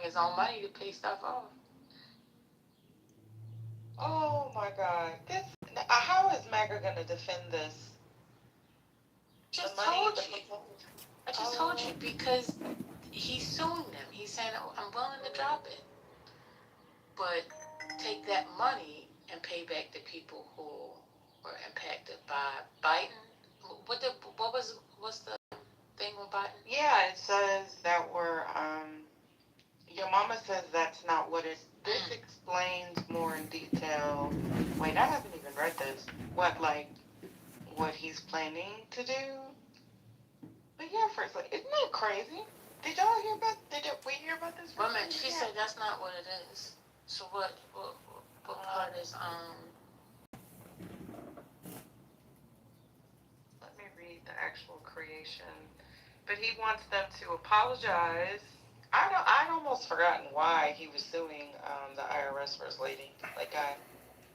his own money to pay stuff off. Oh my God. How is MAGA gonna defend this? The Just money, told the you. proposal. I just told you Oh, because he's suing them. He's saying, oh, I'm willing to drop it, but take that money and pay back the people who were impacted by Biden. What's the thing with Biden? yeah. It says that your mama says that's not what it. This explains more in detail. Wait, I haven't even read this. What he's planning to do? But yeah, first, like, isn't that crazy? Did y'all hear about? We hear about this Well, first? man, she said that's not what it is. So what part is Let me read the actual creation. But he wants them to apologize. I'd almost forgotten why he was suing the IRS first lady. Like I.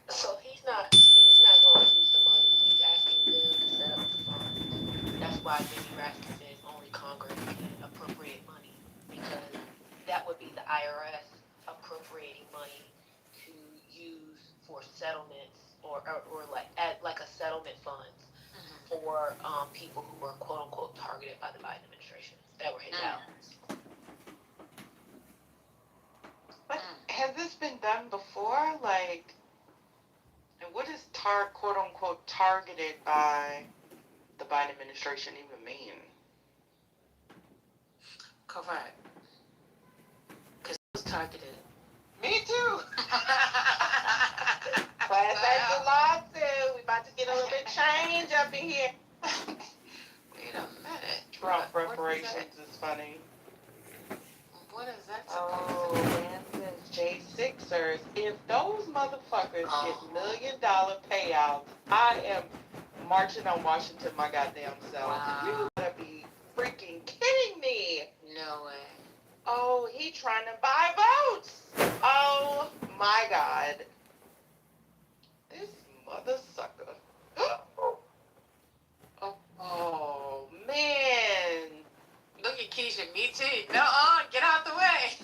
So he's not going to use the money. He's asking them to set up the funds. That's why Jimmy Raskin says only Congress can appropriate money, because that would be the IRS appropriating money to use for settlements, or like a settlement funds for people who were quote unquote targeted by the Biden administration. That were his allies. But has this been done before? Like, and what does quote unquote targeted by the Biden administration even mean? correct? Because it was targeted. Me too. Class action lawsuit. We about to get a little bit change up in here. Wait a minute. Trump reparations is funny. What is that Oh, supposed to be? man says J6ers. If those motherfuckers get $1 million payouts, I am marching on Washington my goddamn self. Wow. You gotta be freaking kidding me. No way. Oh, he trying to buy votes. Oh my God. This mother sucker. Oh man. Look at Keisha, me too. No, get out the way.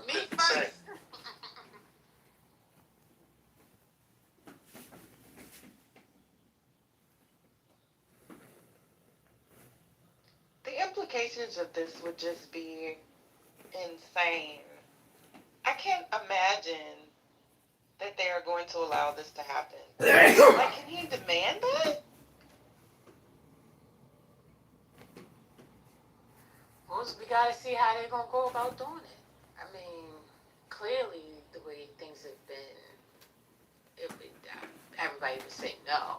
Me first. The implications of this would just be insane. I can't imagine that they are going to allow this to happen. Like, can he demand that? Well, we gotta see how they're gonna go about doing it. I mean, clearly the way things have been, everybody would say no,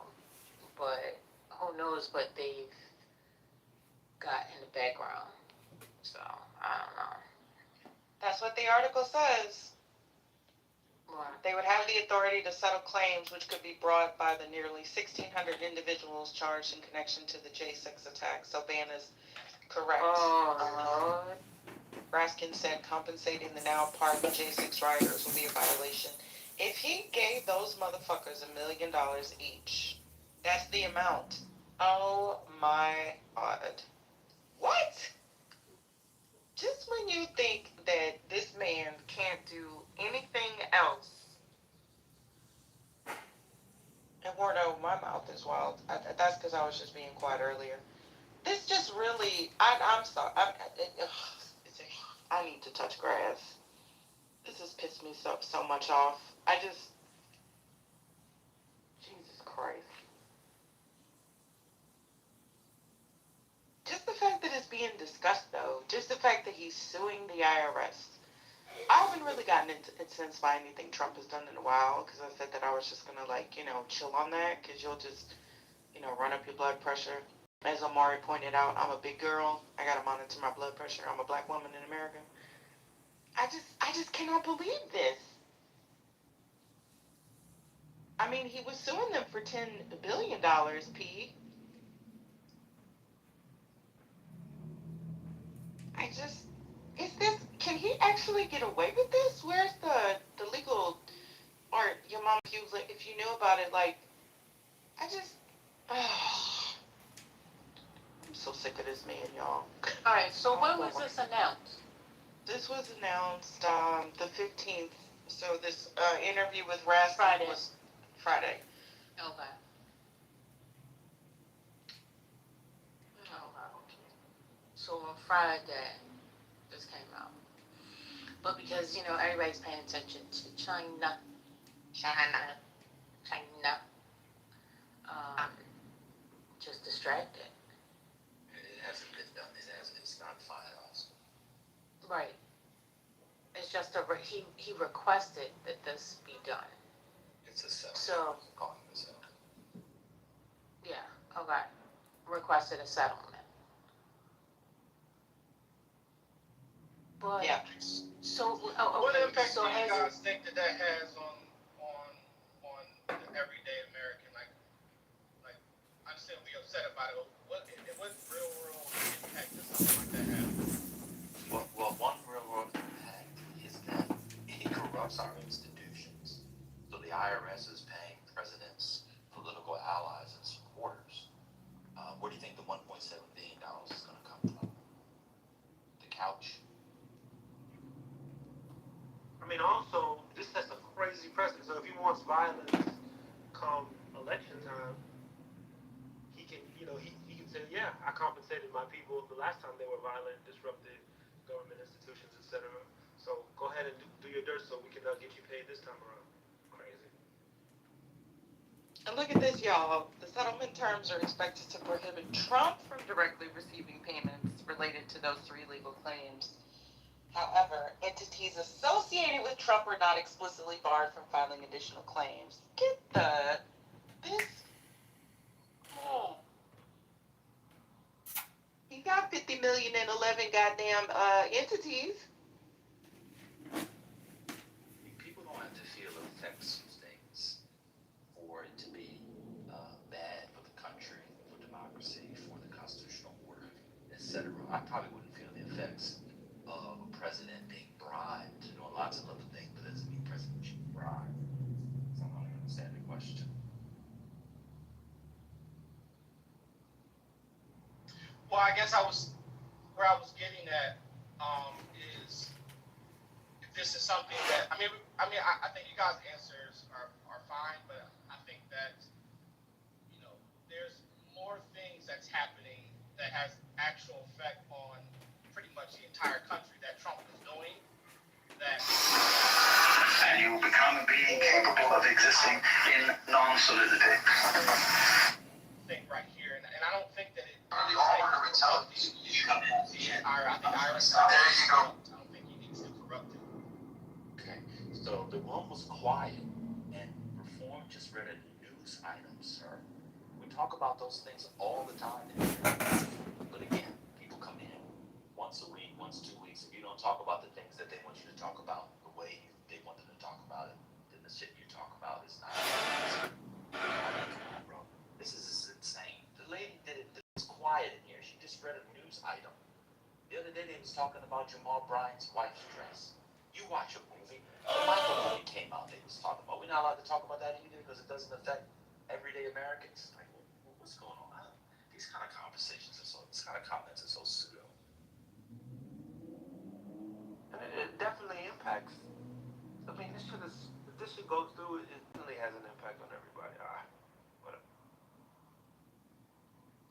but who knows what they've got in the background. So I don't know. That's what the article says. What? They would have the authority to settle claims which could be brought by the nearly 1,600 individuals charged in connection to the J6 attack. So Van is correct. Oh, Lord. Raskin said compensating the now pardoned J6 rioters will be a violation. If he gave those motherfuckers $1 million each, that's the amount. Oh my God. What? Just when you think that this man can't do anything else. And Wardo, my mouth is wild. That's because I was just being quiet earlier. This just really, I'm sorry. I need to touch grass. This has pissed me so much off. Jesus Christ. Just the fact that it's being discussed, though. Just the fact that he's suing the IRS. I haven't really gotten incensed by anything Trump has done in a while, because I said that I was just going to, chill on that, because you'll just, run up your blood pressure. As Amari pointed out, I'm a big girl. I got to monitor my blood pressure. I'm a black woman in America. I just cannot believe this. I mean, he was suing them for $10 billion, P. Can he actually get away with this? Where's the legal, or your mom, if you knew about it, I'm so sick of this man, y'all. All right. So when was this announced? This was announced the 15th. So this interview with Raskin Friday. was Friday. Okay. So on Friday, this came out. But because, everybody's paying attention to China, just distracted. It hasn't been done. It's not finalized. Right. It's just he requested that this be done. It's a settlement. So, Calling it a settlement. yeah, okay. Requested a settlement. But, Yeah. so, What okay, impact so do you has guys think that has on the everyday American? Like I understand we upset about it. What real world impact does something like that have? Well, one real world impact is that it corrupts our institutions. So the IRS is paying presidents, political allies, and supporters. Where do you think the $1.7 billion is going to come from? The couch? I mean, also, this sets a crazy precedent. So if he wants violence come election time, he can, he can say, yeah, I compensated my people the last time they were violent, disrupted government institutions, etc. So go ahead and do your dirt so we can get you paid this time around. Crazy. And look at this, y'all. The settlement terms are expected to prohibit Trump from directly receiving payments related to those three legal claims. However, entities associated with Trump are not explicitly barred from filing additional claims. Get this. Oh. He got 50 million in 11 goddamn entities. People don't have to feel the effects of things for it to be bad for the country, for democracy, for the constitutional order, etc. I probably wouldn't feel the effects of a president being bribed, doing lots of other things, but doesn't mean president should be bribed. So I don't understand the question. Well, I guess where I was getting at is if this is something that I think you guys' answers are fine, but I think that there's more things that's happening that has actual effect on pretty much the entire country that Trump is doing. That and you become a being capable of existing in non-solidity. thing right here, and I don't think that it. The order itself is I think Iris. There you go. I don't think he needs to corrupt it. Okay, so the room was quiet, and Reform just read a news item, sir. We talk about those things all the time in here. But again, people come in once a week, once 2 weeks, if you don't talk about the things that they want you to talk about the way they want them to talk about it, then the shit you talk about is not. I mean, come on, bro. This is insane. The lady did it. It's quiet in here. She just read a news item. The other day they was talking about Jamal Bryant's wife's dress. You watch a movie. The Michael movie came out. They was talking about. We're not allowed to talk about that either because it doesn't affect everyday Americans. Like, what's going on? These kind of conversations are these kind of comments are so pseudo. And it definitely impacts. I mean, if this shit goes through, it definitely has an impact on everybody. Whatever.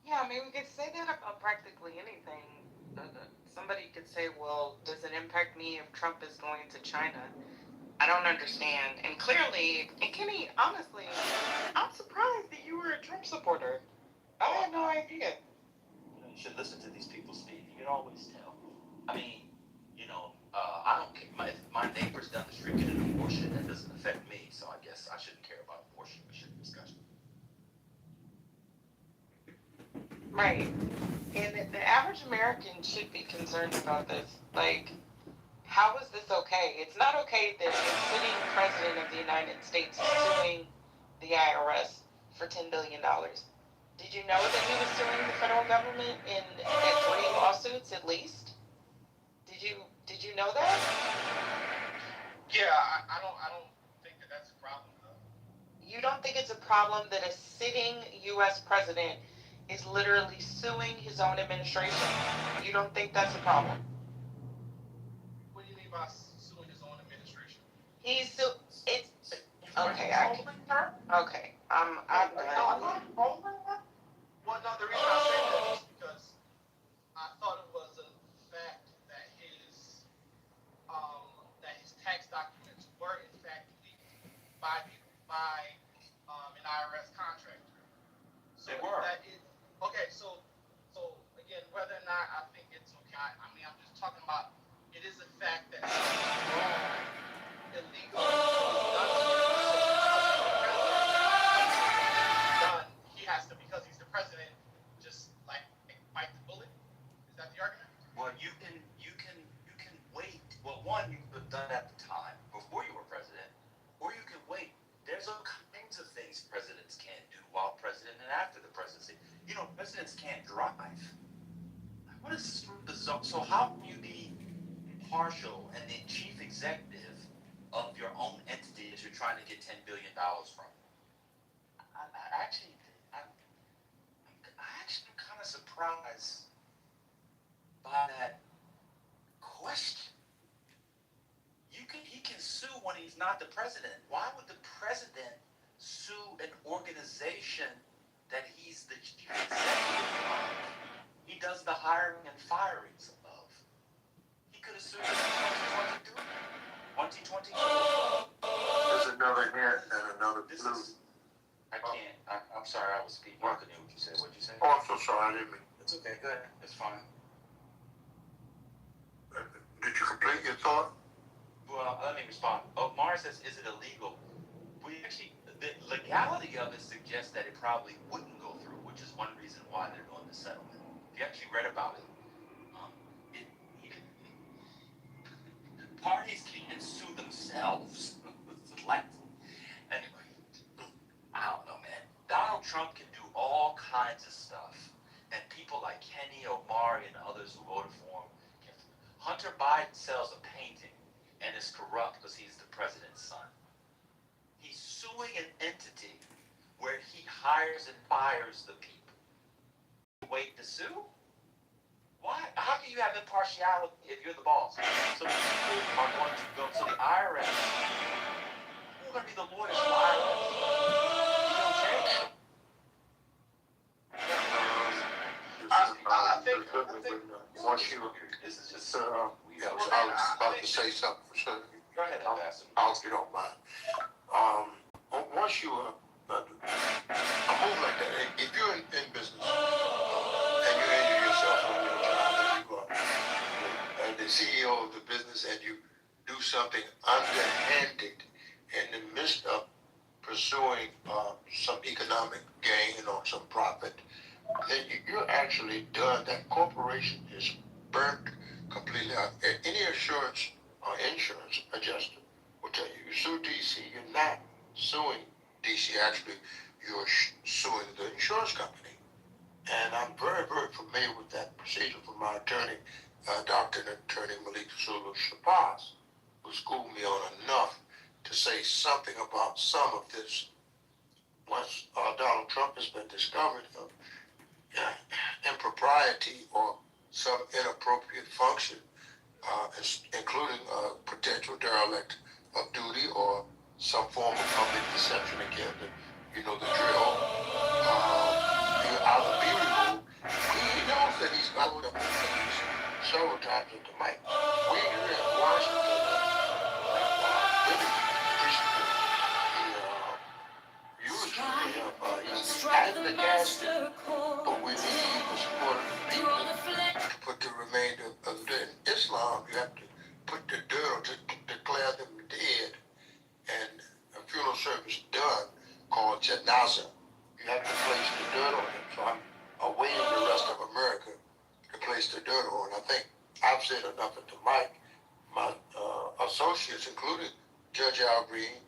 Yeah, I mean, we could say that about practically anything. Somebody could say, well, does it impact me if Trump is going to China? I don't understand. And clearly, and Kenny, honestly, I'm surprised that you were a Trump supporter. I had no idea. You should listen to these people speak. You can always tell. I mean, I don't care. If my neighbor's down the street getting an abortion, that doesn't affect me. So I guess I shouldn't care about abortion. We shouldn't discuss it. Right. And the average American should be concerned about this. Like, how is this okay? It's not okay that a sitting president of the United States is suing the IRS for $10 billion. Did you know that he was suing the federal government in 3 lawsuits at least? Did you know that? Yeah, I don't think that that's a problem though. You don't think it's a problem that a sitting U.S. president is literally suing his own administration? You don't think that's a problem? mean by suing his own administration? It's okay. Trolling her? Okay. I'm No, I'm not trolling her. Well, no, the reason I say that is because I thought it was a fact that his tax documents were in fact leaked by an IRS contractor. So They were. that is okay. So again, whether or not I think it's okay, I mean, I'm just talking about. It is a fact that something wrong, illegal, was done to him. So he has to, because he's the president, just like bite the bullet. Is that the argument? Well, you can wait. Well, one, you could have done at the time before you were president, or you can wait. There's all kinds of things presidents can't do while president and after the presidency. You know, presidents can't drive. What is this bizarre? So how can you be impartial and the chief executive of your own entity that you're trying to get $10 billion from? I'm actually kind of surprised by that question. He can sue when he's not the president. Why would the president sue an organization that he's the chief executive of? He does the hiring and firings of. He could have sued in 2022. There's another hint and another clue. I'm sorry, I was speaking. I couldn't hear what you said. What'd you say? Oh, I'm so sorry, I didn't mean. It's okay, go ahead. It's fine. Did you complete your thought? Well, let me respond. Oh, Mara says, is it illegal? The legality of it suggests that it probably wouldn't go through, which is one reason why they're doing the settlement. If you actually read about it, parties can't sue themselves. Like, anyway, I don't know, man. Donald Trump can do all kinds of stuff, and people like Kenny Omari and others who voted for him can. Hunter Biden sells a painting and is corrupt because he's the president's son. He's suing an entity where he hires and fires the people. Wait to sue? Why? How can you have impartiality if you're the boss? So the people are going to go to the IRS. Who are going to be the lawyers for IRS? I think Once you, This is just. I was about to say something for sure. Go ahead, Ambassador. If you don't mind. Once you, a move like that, if you're in business and you injure yourself on your job and you are the CEO of the business and you do something underhanded in the midst of pursuing some economic gain or some profit, then you're actually done. That corporation is burnt completely out. Any insurance adjuster will tell you, you sue DC, you're not suing DC. Actually, you're suing the insurance company. And I'm very, very familiar with that procedure from my attorney, Dr. and Attorney Malik Sulu Shabazz, who schooled me on enough to say something about some of this. Once Donald Trump has been discovered of impropriety or some inappropriate function, including potential derelict of duty or some form of public deception again, the drill, either be removed. He knows that he's got to several times at the mic. We here in Washington really appreciate the eulogy of he's at the casket, but we need the support of the people to put the remainder of the Islam. You have to put the dirt or to declare them dead, and a funeral service done called janazah. You have to place the dirt on them. So I'm awaiting the rest of America to place the dirt on. I think I've said enough at the mic. My associates, including Judge Al Green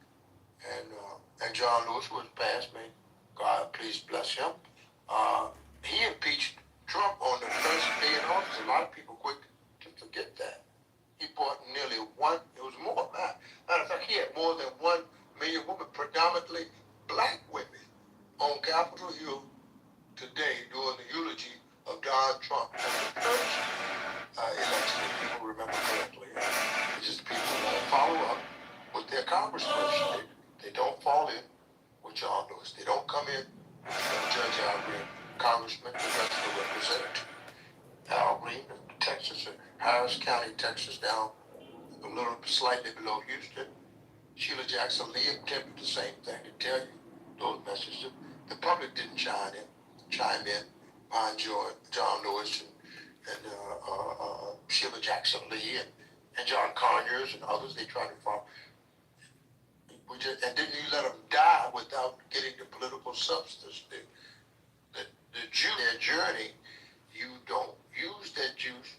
and John Lewis, who has passed me, God please bless him. He impeached Trump on the first day in office. A lot of people quick to forget that. He brought nearly it was more than that. Matter of fact, he had more than 1 million women, predominantly black women, on Capitol Hill today during the eulogy of Donald Trump on the first election, if people remember correctly. It's just with John Lewis. They don't come in with Judge Al Green, Congressman, congressional representative. Al Green of Texas, Harris County, Texas, down a little slightly below Houston. Sheila Jackson Lee attempted the same thing to tell you those messages. The public didn't chime in behind John Lewis and Sheila Jackson Lee and John Conyers and others. They tried to follow. And didn't you let them die without getting the political substance? Their journey, you don't use that juice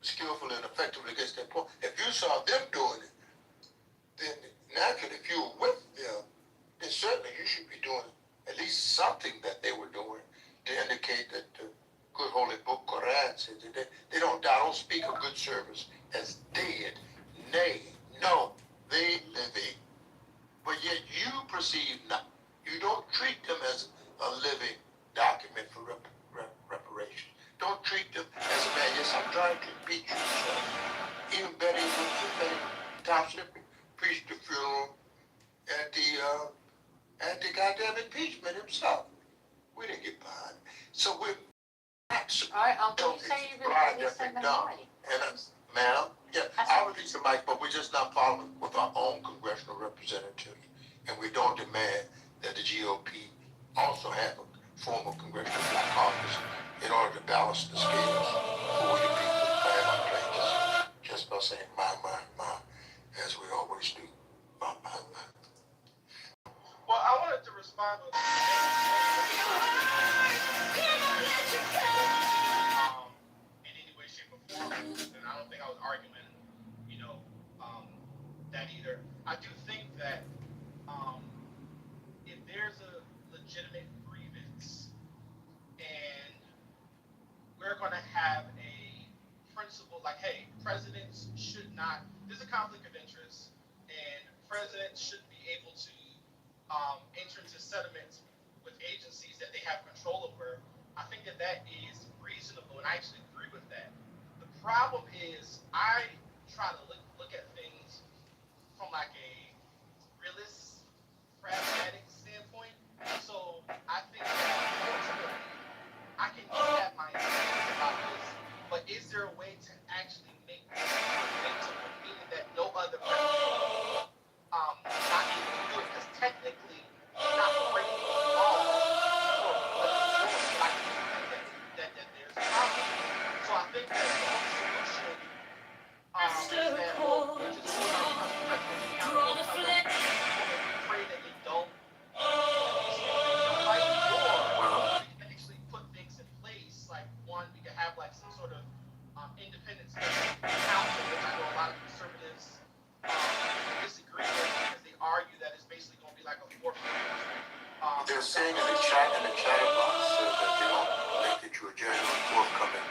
skillfully and effectively against that point. If you saw them doing it, then naturally, if you were with them, then certainly you should be doing at least something that they were doing to indicate that the good holy book Quran says that they don't die. Don't speak of good service as dead. Nay, no, they living. But yet you perceive not. You don't treat them as a living document for reparation. Don't treat them as a man. Yes, I'm trying to impeach you. So even Betty Thompson preached the funeral at the goddamn impeachment himself. We didn't get behind it. So we're not All right, Uncle, you say you're going to send them money. And ma'am, yeah, I'll release the mic, but we're just not following with our own congressional representatives. And we don't demand that the GOP also have a form of congressional black caucus in order to balance the scales for the people who have our places. Just by saying my, as we always do. My. Well, I wanted to respond with in any way, shape, or form, and I don't think I was arguing, that either. I do think that if there's a legitimate grievance and we're going to have a principle like, hey, presidents should not, there's a conflict of interest, and presidents shouldn't be able to enter into settlements with agencies that they have control over. I think that is reasonable, and I actually agree with that. The problem is I try to look at things from like a realist, pragmatic standpoint. So I think that ultimately I can have my opinions about this, but is there a way to actually make this preventable, meaning that no other president not able to do it, because technically he's not breaking the law for what he's doing. I can think that there's a problem. So I think that the only solution is that, well, we just hold our presidents accountable, pray that they don't fight, or we can actually put things in place. Like, one, we could have like some sort of independent council, which I know a lot of conservatives disagree with, because they argue that it's basically going to be like a forfeit. They're saying in the chat box that they don't think that you're genuine, forthcoming.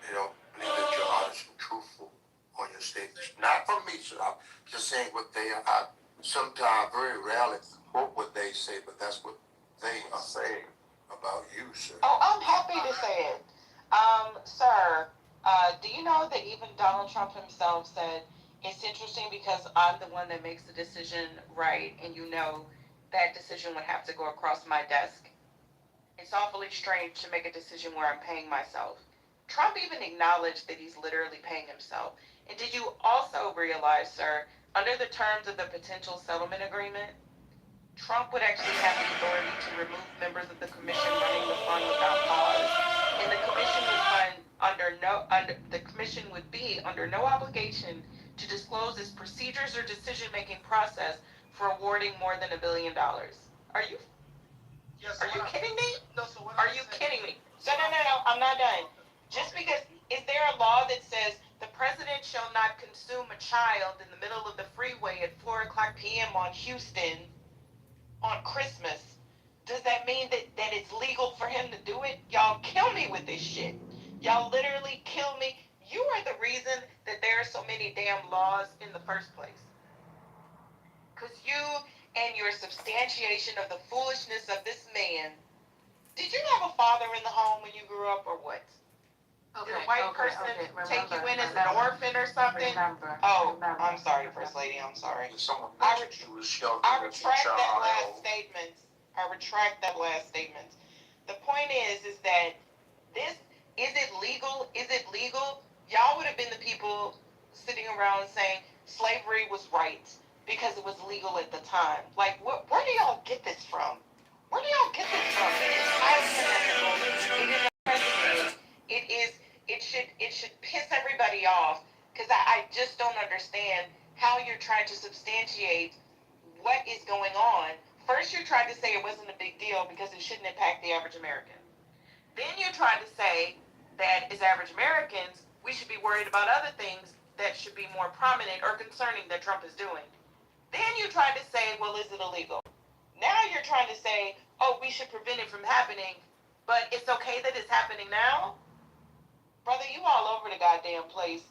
They don't believe that you're honest and truthful on your statements. Not from me, sir. I'm just saying what they are. I sometimes, very rarely, quote what they say, but that's what they are saying about you, sir. Oh, I'm happy to say it. Sir, do you know that even Donald Trump himself said, it's interesting because I'm the one that makes the decision, right? And that decision would have to go across my desk. It's awfully strange to make a decision where I'm paying myself. Trump even acknowledged that he's literally paying himself. And did you also realize, sir, under the terms of the potential settlement agreement, Trump would actually have the authority to remove members of the commission running the fund without cause, and the commission would be under no obligation to disclose its procedures or decision-making process for awarding more than $1 billion. Are you kidding me? No, so what Are you kidding me? No, I'm not done. Just because, is there a law that says the president shall not consume a child in the middle of the freeway at 4:00 p.m. on Houston on Christmas? Does that mean that it's legal for him to do it? Y'all kill me with this shit. Y'all literally kill me. You are the reason that there are so many damn laws in the first place. Because you and your substantiation of the foolishness of this man. Did you have a father in the home when you grew up, or what? Did a white person take you in as an orphan or something? I'm sorry, First Lady, I'm sorry. Someone I mentioned you was sheltered retract as a child. that last statement. I retract that last statement. The point is that this, is it legal? Is it legal? Y'all would have been the people sitting around saying slavery was right because it was legal at the time. Like, where do y'all get this from? Where do y'all get this from? It is highly unethical. It is unprecedented. It should piss everybody off because I just don't understand how you're trying to substantiate what is going on. First, you tried to say it wasn't a big deal because it shouldn't impact the average American. Then you tried to say that as average Americans, we should be worried about other things that should be more prominent or concerning that Trump is doing. Then you tried to say, well, is it illegal? Now you're trying to say, oh, we should prevent it from happening, but it's okay that it's happening now? Brother, you all over the goddamn place.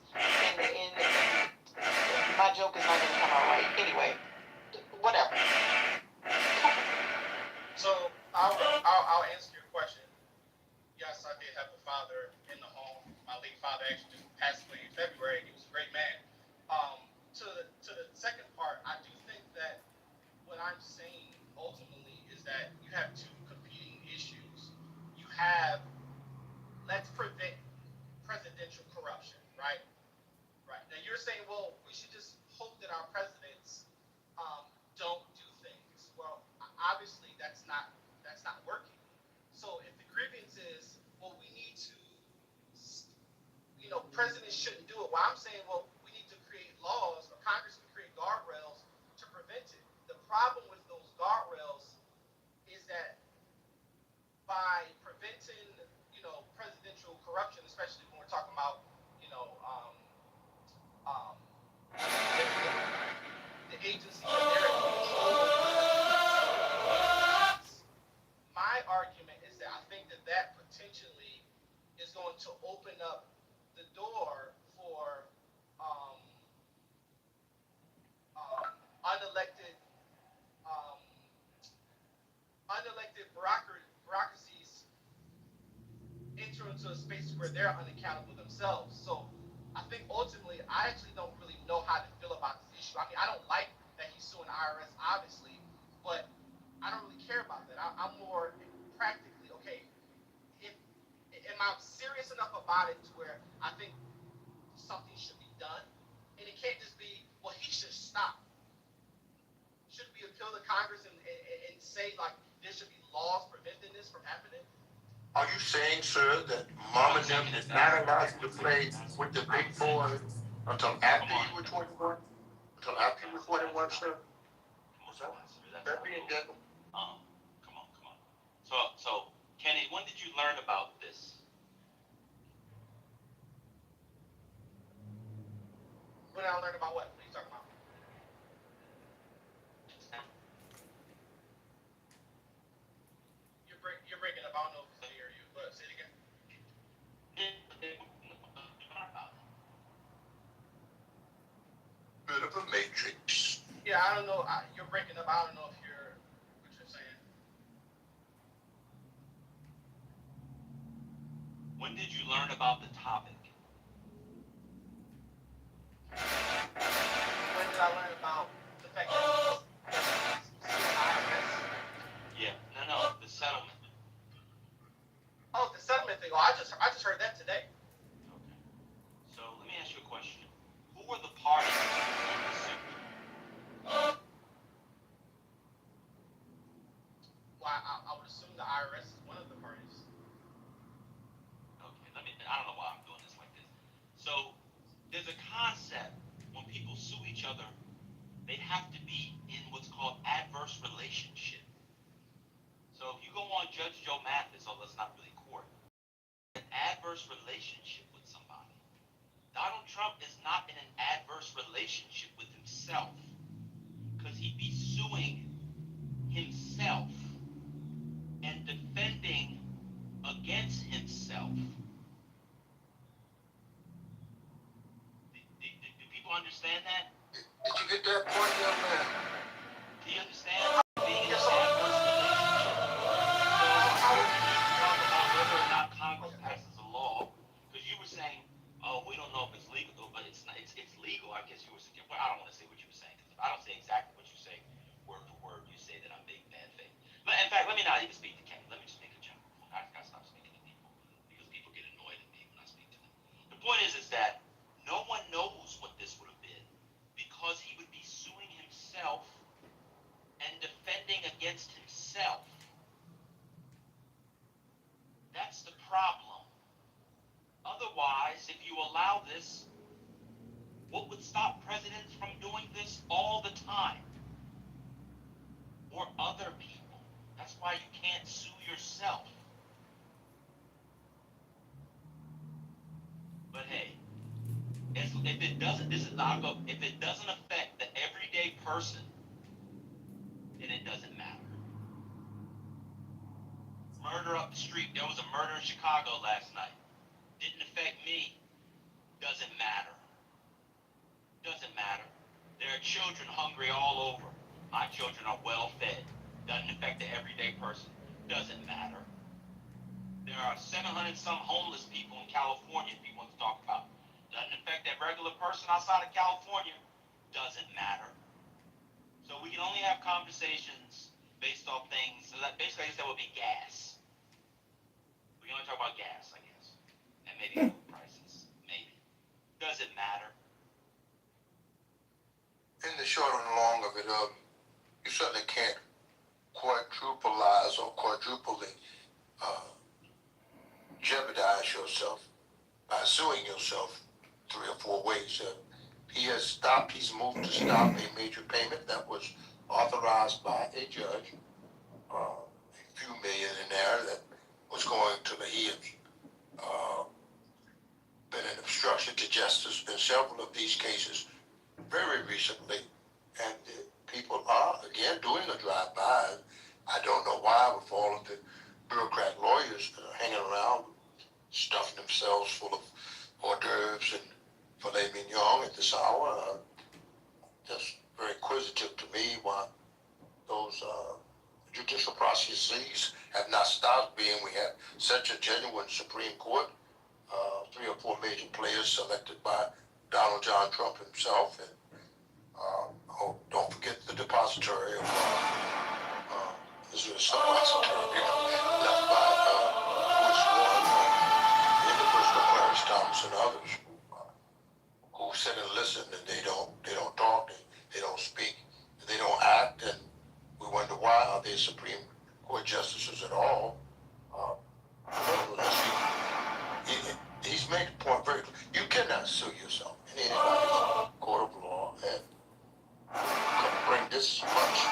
My joke is not going to come out right. Anyway, whatever. So I'll answer your question. Yes, I did have a father in the home. My late father actually just passed away in February. He was a great man. To the second part, I do think that what I'm saying ultimately is that you have two competing issues. You have, let's prevent presidential corruption, right? Right. Now you're saying, well, we should just hope that our presidents don't do things. Well, obviously that's not working. So if the grievance is, well, we need to, presidents shouldn't do it. Well, I'm saying, well, we need to create laws, or Congress can create guardrails to prevent it. The problem with those guardrails is that by preventing, presidential corruption, especially when we're talking about, um, the agency that they're in control of. My argument is that I think that potentially is going to open up the door for um, unelected um, unelected bureaucracies enter into a space where they're unaccountable themselves. So I think ultimately, I actually don't really know how to feel about this issue. I mean, I don't like that he's suing the IRS, obviously, but I don't really care about that. I'm more practically, okay, if, am I serious enough about it to where I think something should be done? And it can't just be, well, he should stop. Should we appeal to Congress and say, like, there should be laws preventing this from happening? Are you saying, sir, that mom and them did not allow you to play with the big boys until after you were 21? Until after you were 21, sir? That being done? Come on. So, Kenny, when did you learn about this? When I learned about what? What are you talking about? You're breaking up. I don't know if I hear you, but say it again. Bit of a matrix. Yeah, I don't know. You're breaking up. I don't know if what you're saying. When did you learn about the topic? When did I learn about the fact that IRS? Yeah, no, the settlement. Oh, the settlement thing. Oh, I just heard that today. Okay. So let me ask you a question. Who were the parties in the suit? Well, I would assume the IRS is one of the parties. Okay, I don't know why I'm doing this like this. So there's a concept when people sue each other, they have to be in what's called adverse relationship. So if you go on Judge Joe Mathis, although it's not really court, an adverse relationship with somebody. Donald Trump is not in an adverse relationship with himself because he'd be suing himself and defending against himself. Do people understand that? Did you get that point, young man? Do you understand being in an adverse relationship? So how would you talk about whether or not Congress passes a law? Because you were saying, oh, we don't know if it's legal, but it's not, it's legal. I guess you were saying. Well, I don't want to say what you were saying because I don't say exactly what you say word for word. You say that I'm being bad faith. But in fact, this? What would stop presidents from doing this all the time? Or other people? That's why you can't sue yourself. But hey, if it doesn't, if it doesn't affect the everyday person, then it doesn't matter. Murder up the street. There was a murder in Chicago last night. Didn't affect me. Doesn't matter. Doesn't matter. There are children hungry all over. My children are well fed. Doesn't affect the everyday person. Doesn't matter. There are 700 some homeless people in California people want to talk about. Doesn't affect that regular person outside of California. Doesn't matter. So we can only have conversations based off things. So that basically, I guess that would be gas. We can only talk about gas, I guess, and maybe food prices. Maybe. Doesn't matter. In the short and long of it, you certainly can't quadruplize or quadruply jeopardize yourself by suing yourself 3 or 4 ways. He's moved to stop a major payment that was authorized by a judge, a few million in there that was going to he had been an obstruction to justice in several of these cases very recently, and people are again doing a drive-by. I don't know why, with all of the bureaucrat lawyers that are hanging around, stuffing themselves full of hors d'oeuvres and filet mignon at this hour. Just very inquisitive to me why those judicial processes have not stopped being. We had such a genuine Supreme Court, 3 or 4 major players selected by Donald John Trump himself, and don't forget the depository of this is some term, left by Lewis Warren, in the person of Clarence Thomas and others who sit and listen, and they don't talk, they don't speak, they don't act, and we wonder why are they Supreme Court justices at all. He's made the point very clear. You cannot sue yourself in anybody's court of law and bring this much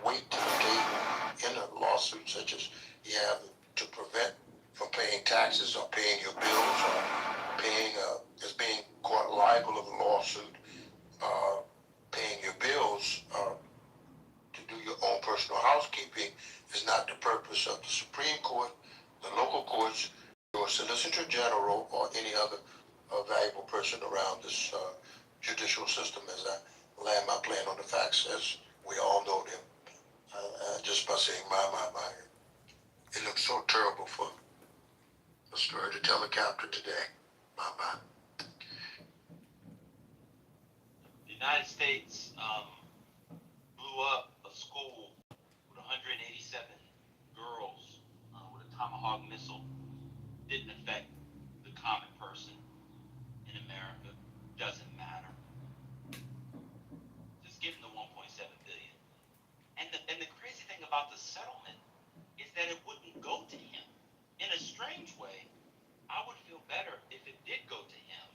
weight to the table in a lawsuit such as you have to prevent from paying taxes or paying your bills or paying as being caught liable of a lawsuit, paying your bills to do your own personal housekeeping is not the purpose of the Supreme Court, the local courts, or Solicitor General, or any other valuable person around this judicial system. As I land my plane on the facts, as we all know them, just by saying my. It looks so terrible for a story to tell a captain today. My. The United States blew up a school with 187 girls with a Tomahawk missile. Didn't affect the common person in America. Doesn't matter. Just give him the 1.7 billion. And the crazy thing about the settlement is that it wouldn't go to him. In a strange way, I would feel better if it did go to him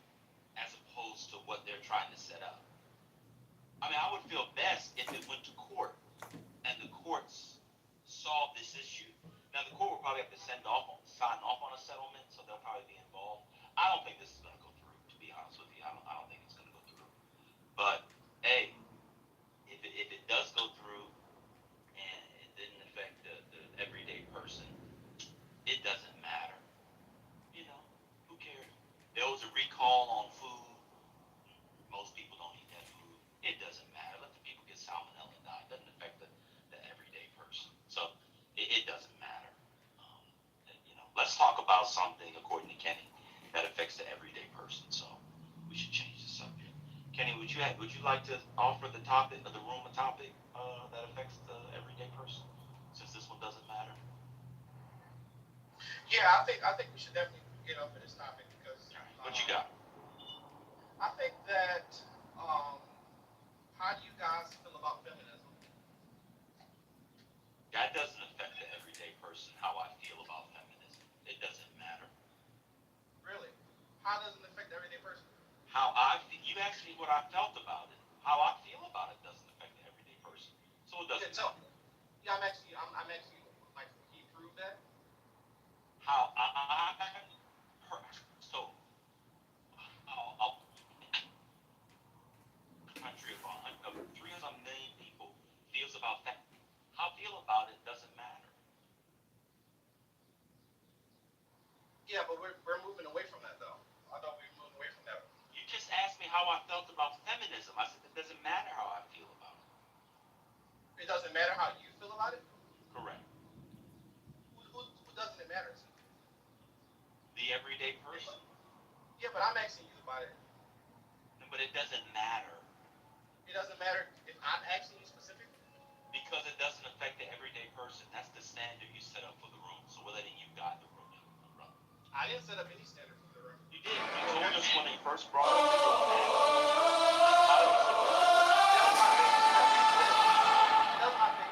as opposed to what they're trying to set up. I mean, I would feel best if it went to court and the courts solved this issue. Now, the court will probably have to sign off on a settlement, so they'll probably be involved. I don't think this is going to go through, to be honest with you. I don't think it's going to go through. But, hey, if it does go through and it didn't affect the everyday person, it doesn't matter. You know, who cares? There was a recall on food. Most people don't eat that food. It doesn't matter. Let the people get salmonella and die. It doesn't affect the everyday person. So it doesn't matter. Let's talk about something, according to Kenny, that affects the everyday person. So we should change the subject. Kenny, would you like to offer the topic of the room a topic that affects the everyday person, since this one doesn't matter? Yeah, I think we should definitely get up for this topic because. What you got? I think that. How do you guys feel about feminism? That doesn't affect the everyday person. How I feel about feminism, it doesn't matter. Really? How does it affect the everyday person? what I felt about it. How I feel about it doesn't affect the everyday person. So it Yeah, doesn't so matter. yeah, I'm actually like, can you prove that? How I so a country of 300 million people feels about that. How I feel about it doesn't matter. Yeah, but we're moving away from that though. I thought we were moving away from that. You just asked me how I felt about feminism. I said it doesn't matter how I feel about it. It doesn't matter how you feel about it. Correct. Who doesn't it matter to? The everyday person. Yeah, but I'm asking you about it. But it doesn't matter. It doesn't matter if I'm asking you specifically. Because it doesn't affect the everyday person. That's the standard you set up for the room. So we're letting you guide the room. I didn't set up any standard for the room. You did. You told us when they first brought up the room. That's my thing.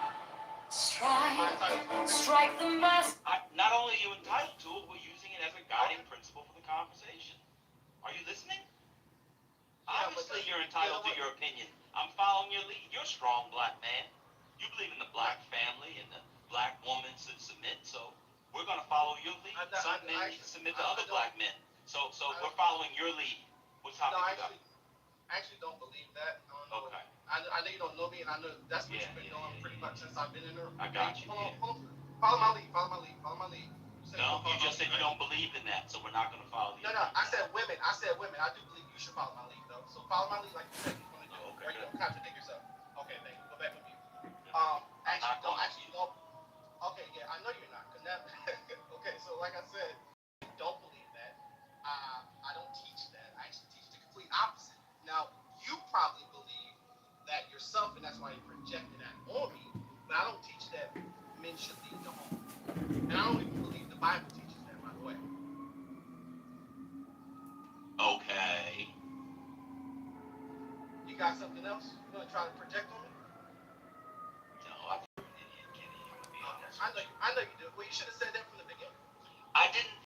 Strike the mask. Not only are you entitled to it, we're using it as a guiding principle for the conversation. Are you listening? Obviously, you're entitled to your opinion. I'm following your lead. You're a strong black man. You believe in the black family and the black woman should submit. So we're going to follow your lead. Some men need to submit to other black men. So we're following your lead. What topic you got? I actually don't believe that. I don't know. Okay. I know you don't know me, and I know that's what you've been doing pretty much since I've been in there. I got you. Hold on. Follow my lead. No, you just said you don't believe in that, so we're not going to follow you. No, I said women. I do believe you should follow my lead, though. So follow my lead like you said you're going to do. Okay. Or you don't contradict yourself. Okay, thank you. Go back with me. Okay, yeah, I know you're not. Cause that, okay, so like I said, I don't believe that. I don't teach that. I actually teach the complete opposite. Now, you probably believe that yourself, and that's why you're projecting that on me. But I don't teach that men should lead the home. And I don't even believe the Bible teaches that, by the way. Okay. You got something else you want to try to project on me? No, I think you're an idiot, Kenny. I'm going to be honest. I know you do. Well, you should have said that